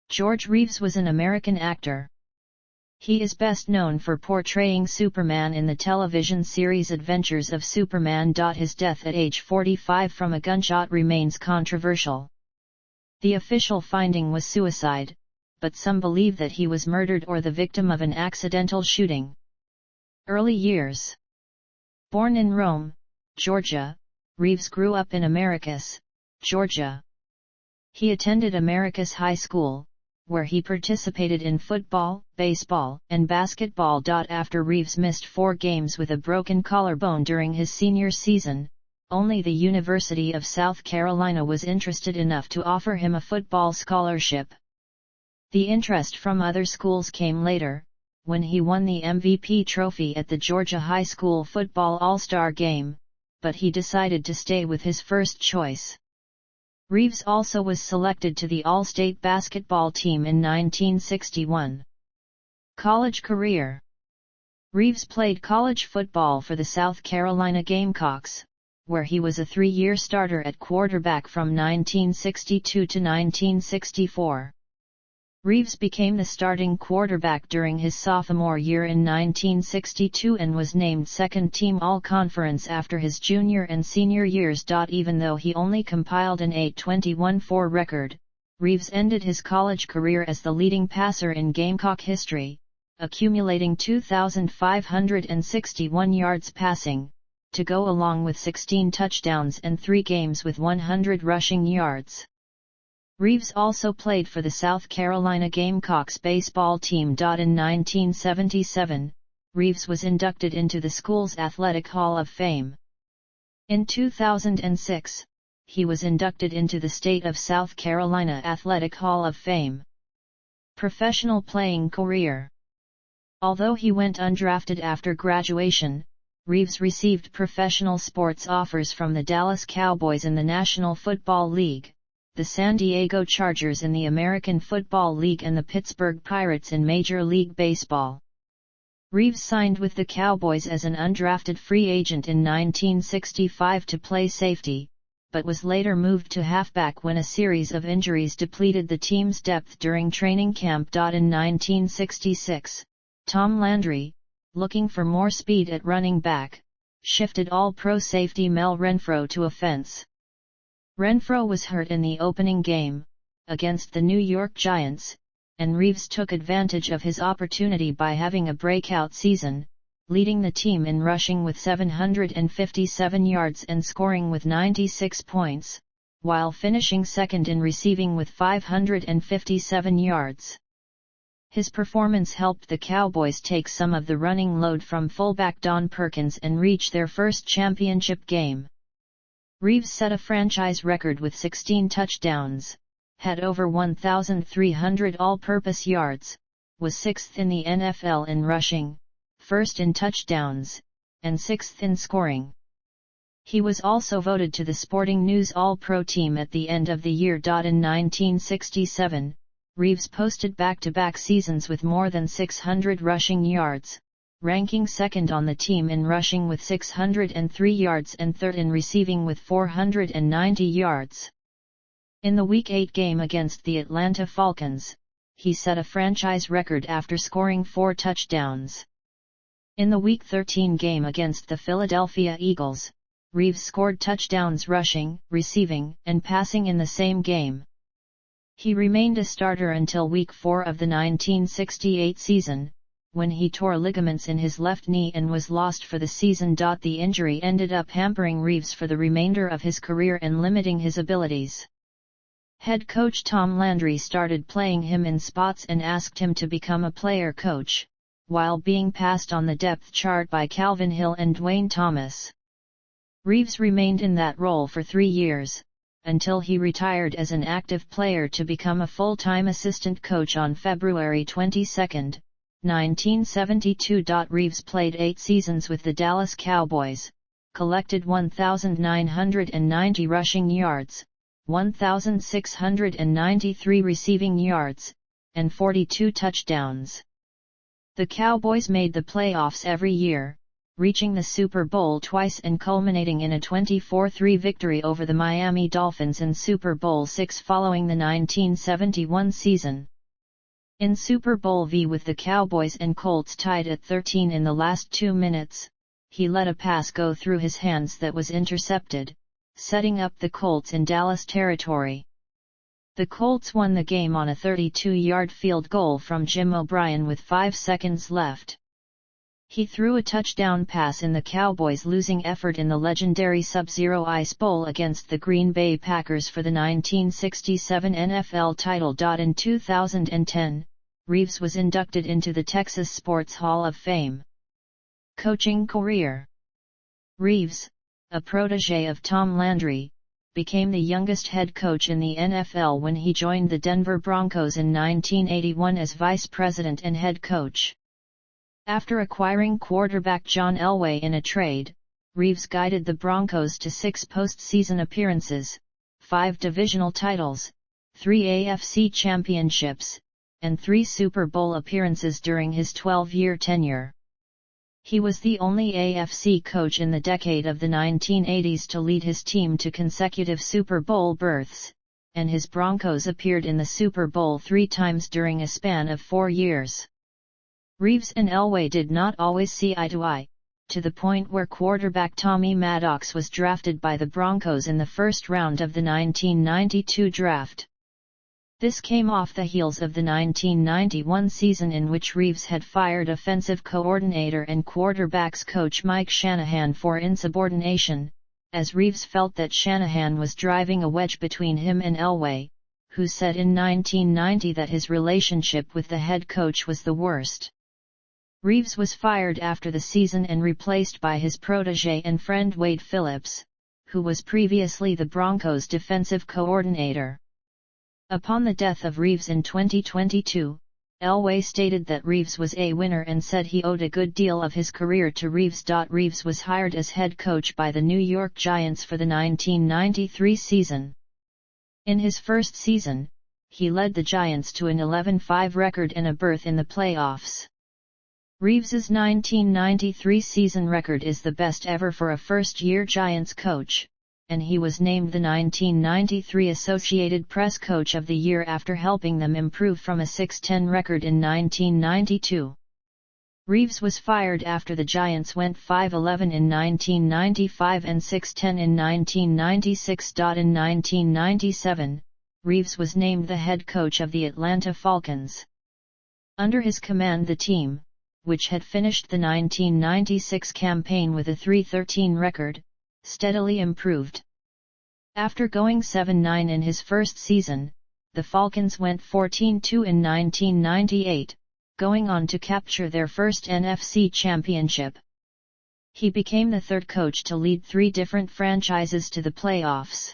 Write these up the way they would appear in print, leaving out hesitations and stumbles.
George Reeves was an American actor. He is best known for portraying Superman in the television series Adventures of Superman. His death at age 45 from a gunshot remains controversial. The official finding was suicide, but some believe that he was murdered or the victim of an accidental shooting. Early years. Born in Rome, Georgia, Reeves grew up in Americus, Georgia. He attended Americus High School, where he participated in football, baseball, and basketball. After Reeves missed 4 games with a broken collarbone during his senior season, only the University of South Carolina was interested enough to offer him a football scholarship. The interest from other schools came later, when he won the MVP trophy at the Georgia High School Football All-Star Game, but he decided to stay with his first choice. Reeves also was selected to the All-State basketball team in 1961. College career. Reeves played college football for the South Carolina Gamecocks, where he was a 3-year starter at quarterback from 1962 to 1964. Reeves became the starting quarterback during his sophomore year in 1962 and was named second-team All-Conference after his junior and senior years. Even though he only compiled an 8-21-4 record, Reeves ended his college career as the leading passer in Gamecock history, accumulating 2,561 yards passing, to go along with 16 touchdowns and 3 games with 100 rushing yards. Reeves also played for the South Carolina Gamecocks baseball team. In 1977, Reeves was inducted into the school's Athletic Hall of Fame. In 2006, he was inducted into the State of South Carolina Athletic Hall of Fame. Professional playing career. Although he went undrafted after graduation, Reeves received professional sports offers from the Dallas Cowboys in the National Football League, the San Diego Chargers in the American Football League, and the Pittsburgh Pirates in Major League Baseball. Reeves signed with the Cowboys as an undrafted free agent in 1965 to play safety, but was later moved to halfback when a series of injuries depleted the team's depth during training camp. In 1966, Tom Landry, looking for more speed at running back, shifted All-Pro safety Mel Renfro to offense. Renfro was hurt in the opening game, against the New York Giants, and Reeves took advantage of his opportunity by having a breakout season, leading the team in rushing with 757 yards and scoring with 96 points, while finishing second in receiving with 557 yards. His performance helped the Cowboys take some of the running load from fullback Don Perkins and reach their first championship game. Reeves set a franchise record with 16 touchdowns, had over 1,300 all-purpose yards, was 6th in the NFL in rushing, 1st in touchdowns, and 6th in scoring. He was also voted to the Sporting News All-Pro team at the end of the year. In 1967, Reeves posted back-to-back seasons with more than 600 rushing yards, ranking second on the team in rushing with 603 yards and third in receiving with 490 yards. In the Week 8 game against the Atlanta Falcons, he set a franchise record after scoring 4 touchdowns. In the Week 13 game against the Philadelphia Eagles, Reeves scored touchdowns rushing, receiving, and passing in the same game. He remained a starter until Week 4 of the 1968 season, when he tore ligaments in his left knee and was lost for the season. The injury ended up hampering Reeves for the remainder of his career and limiting his abilities. Head coach Tom Landry started playing him in spots and asked him to become a player coach, while being passed on the depth chart by Calvin Hill and Dwayne Thomas. Reeves remained in that role for 3 years, until he retired as an active player to become a full-time assistant coach on February 22, 1972. Reeves played 8 seasons with the Dallas Cowboys, collected 1,990 rushing yards, 1,693 receiving yards, and 42 touchdowns. The Cowboys made the playoffs every year, reaching the Super Bowl twice and culminating in a 24-3 victory over the Miami Dolphins in Super Bowl VI following the 1971 season. In Super Bowl V with the Cowboys and Colts tied at 13 in the last 2 minutes, he let a pass go through his hands that was intercepted, setting up the Colts in Dallas territory. The Colts won the game on a 32-yard field goal from Jim O'Brien with 5 seconds left. He threw a touchdown pass in the Cowboys' losing effort in the legendary Sub-Zero Ice Bowl against the Green Bay Packers for the 1967 NFL title. In 2010, Reeves was inducted into the Texas Sports Hall of Fame. Coaching career. Reeves, a protege of Tom Landry, became the youngest head coach in the NFL when he joined the Denver Broncos in 1981 as vice president and head coach. After acquiring quarterback John Elway in a trade, Reeves guided the Broncos to 6 postseason appearances, 5 divisional titles, 3 AFC championships, and 3 Super Bowl appearances during his 12-year tenure. He was the only AFC coach in the decade of the 1980s to lead his team to consecutive Super Bowl berths, and his Broncos appeared in the Super Bowl 3 times during a span of 4 years. Reeves and Elway did not always see eye to eye, to the point where quarterback Tommy Maddox was drafted by the Broncos in the first round of the 1992 draft. This came off the heels of the 1991 season in which Reeves had fired offensive coordinator and quarterbacks coach Mike Shanahan for insubordination, as Reeves felt that Shanahan was driving a wedge between him and Elway, who said in 1990 that his relationship with the head coach was the worst. Reeves was fired after the season and replaced by his protege and friend Wade Phillips, who was previously the Broncos' defensive coordinator. Upon the death of Reeves in 2022, Elway stated that Reeves was a winner and said he owed a good deal of his career to Reeves. Reeves was hired as head coach by the New York Giants for the 1993 season. In his first season, he led the Giants to an 11-5 record and a berth in the playoffs. Reeves's 1993 season record is the best ever for a first-year Giants coach, and he was named the 1993 Associated Press Coach of the Year after helping them improve from a 6-10 record in 1992. Reeves was fired after the Giants went 5-11 in 1995 and 6-10 in 1996. In 1997, Reeves was named the head coach of the Atlanta Falcons. Under his command the team, which had finished the 1996 campaign with a 3-13 record, steadily improved. After going 7-9 in his first season, the Falcons went 14-2 in 1998, going on to capture their first NFC championship. He became the third coach to lead 3 different franchises to the playoffs.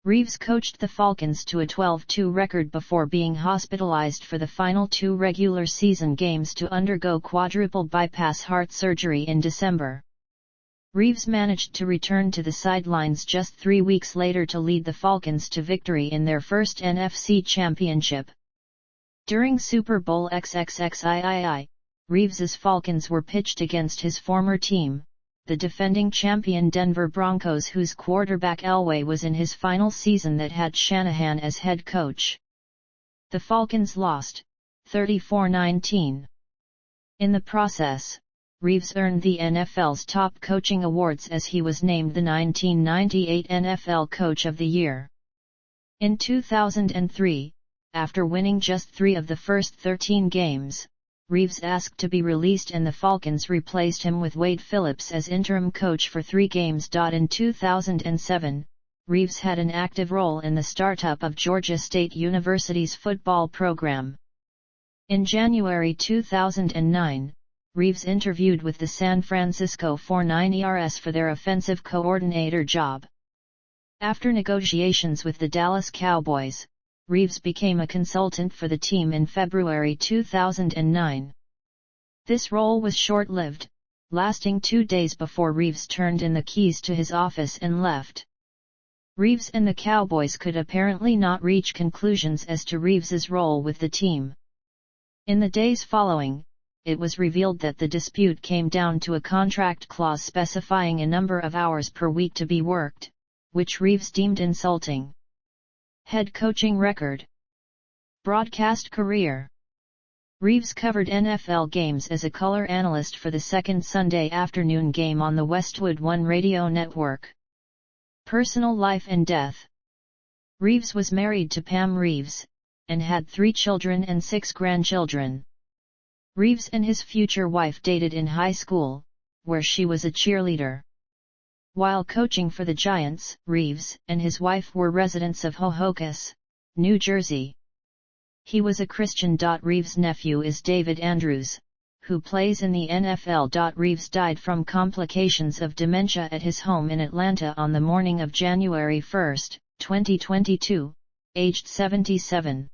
Reeves coached the Falcons to a 12-2 record before being hospitalized for the final 2 regular season games to undergo quadruple bypass heart surgery in December. Reeves managed to return to the sidelines just 3 weeks later to lead the Falcons to victory in their first NFC championship. During Super Bowl XXXIII, Reeves's Falcons were pitched against his former team, the defending champion Denver Broncos, whose quarterback Elway was in his final season that had Shanahan as head coach. The Falcons lost, 34-19. In the process, Reeves earned the NFL's top coaching awards as he was named the 1998 NFL Coach of the Year. In 2003, after winning just 3 of the first 13 games, Reeves asked to be released and the Falcons replaced him with Wade Phillips as interim coach for 3 games. In 2007, Reeves had an active role in the startup of Georgia State University's football program. In January 2009, Reeves interviewed with the San Francisco 49ers for their offensive coordinator job. After negotiations with the Dallas Cowboys, Reeves became a consultant for the team in February 2009. This role was short-lived, lasting 2 days before Reeves turned in the keys to his office and left. Reeves and the Cowboys could apparently not reach conclusions as to Reeves's role with the team. In the days following, it was revealed that the dispute came down to a contract clause specifying a number of hours per week to be worked, which Reeves deemed insulting. Head coaching record. Broadcast career. Reeves covered NFL games as a color analyst for the second Sunday afternoon game on the Westwood One radio network. Personal life and death. Reeves was married to Pam Reeves, and had 3 children and 6 grandchildren. Reeves and his future wife dated in high school, where she was a cheerleader. While coaching for the Giants, Reeves and his wife were residents of Hohokus, New Jersey. He was a Christian. Reeves' nephew is David Andrews, who plays in the NFL. Reeves died from complications of dementia at his home in Atlanta on the morning of January 1, 2022, aged 77.